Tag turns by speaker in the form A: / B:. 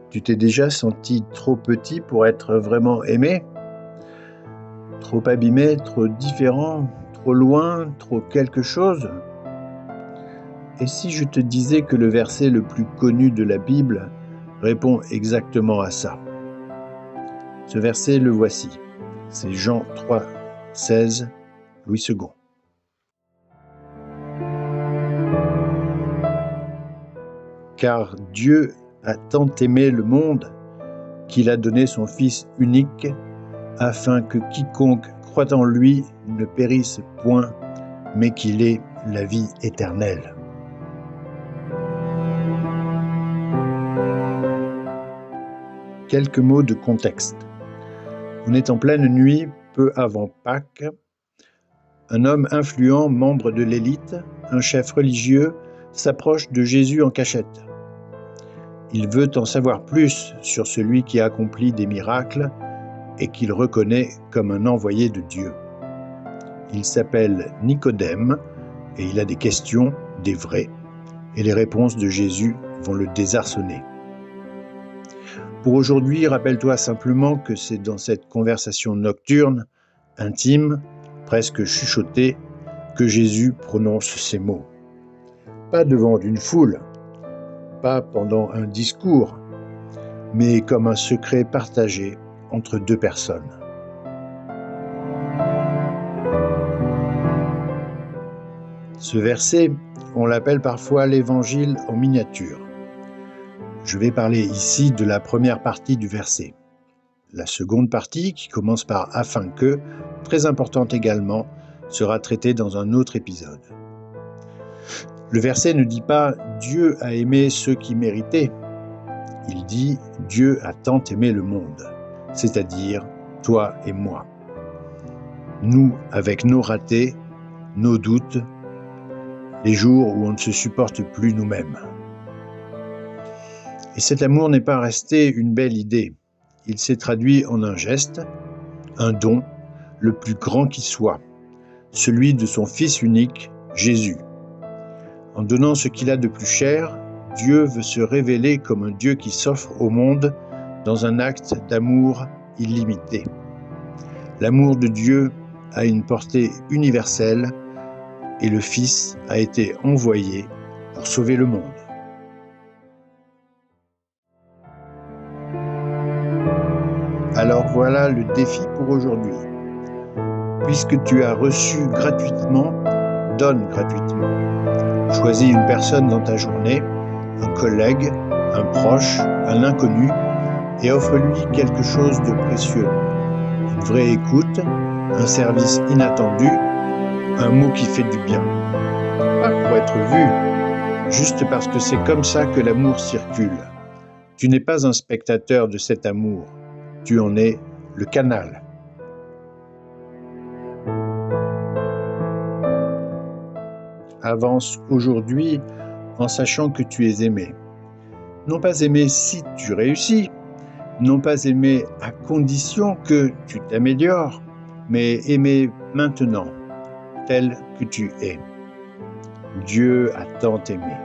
A: Tu t'es déjà senti trop petit pour être vraiment aimé? Trop abîmé, trop différent, trop loin, trop quelque chose? Et si je te disais que le verset le plus connu de la Bible répond exactement à ça? Ce verset, le voici. C'est Jean 3, 16, Louis II. Car Dieu a tant aimé le monde qu'il a donné son Fils unique, afin que quiconque croit en lui ne périsse point, mais qu'il ait la vie éternelle. Quelques mots de contexte. On est en pleine nuit, peu avant Pâques. Un homme influent, membre de l'élite, un chef religieux, s'approche de Jésus en cachette. Il veut en savoir plus sur celui qui a accompli des miracles et qu'il reconnaît comme un envoyé de Dieu. Il s'appelle Nicodème et il a des questions, des vraies, et les réponses de Jésus vont le désarçonner. Pour aujourd'hui, rappelle-toi simplement que c'est dans cette conversation nocturne, intime, presque chuchotée, que Jésus prononce ces mots. Pas devant une foule, pas pendant un discours, mais comme un secret partagé entre deux personnes. Ce verset, on l'appelle parfois l'évangile en miniature. Je vais parler ici de la première partie du verset. La seconde partie, qui commence par « afin que », très importante également, sera traitée dans un autre épisode. Le verset ne dit pas « Dieu a aimé ceux qui méritaient ». Il dit « Dieu a tant aimé le monde », c'est-à-dire toi et moi. Nous, avec nos ratés, nos doutes, les jours où on ne se supporte plus nous-mêmes. Et cet amour n'est pas resté une belle idée. Il s'est traduit en un geste, un don, le plus grand qui soit, celui de son Fils unique, Jésus. En donnant ce qu'il a de plus cher, Dieu veut se révéler comme un Dieu qui s'offre au monde dans un acte d'amour illimité. L'amour de Dieu a une portée universelle et le Fils a été envoyé pour sauver le monde. Alors voilà le défi pour aujourd'hui. Puisque tu as reçu gratuitement, donne gratuitement. Choisis une personne dans ta journée, un collègue, un proche, un inconnu, et offre-lui quelque chose de précieux. Une vraie écoute, un service inattendu, un mot qui fait du bien. Pas pour être vu, juste parce que c'est comme ça que l'amour circule. Tu n'es pas un spectateur de cet amour, tu en es le canal. Avance aujourd'hui en sachant que tu es aimé. Non pas aimé si tu réussis, non pas aimé à condition que tu t'améliores, mais aimé maintenant, tel que tu es. Dieu a tant aimé.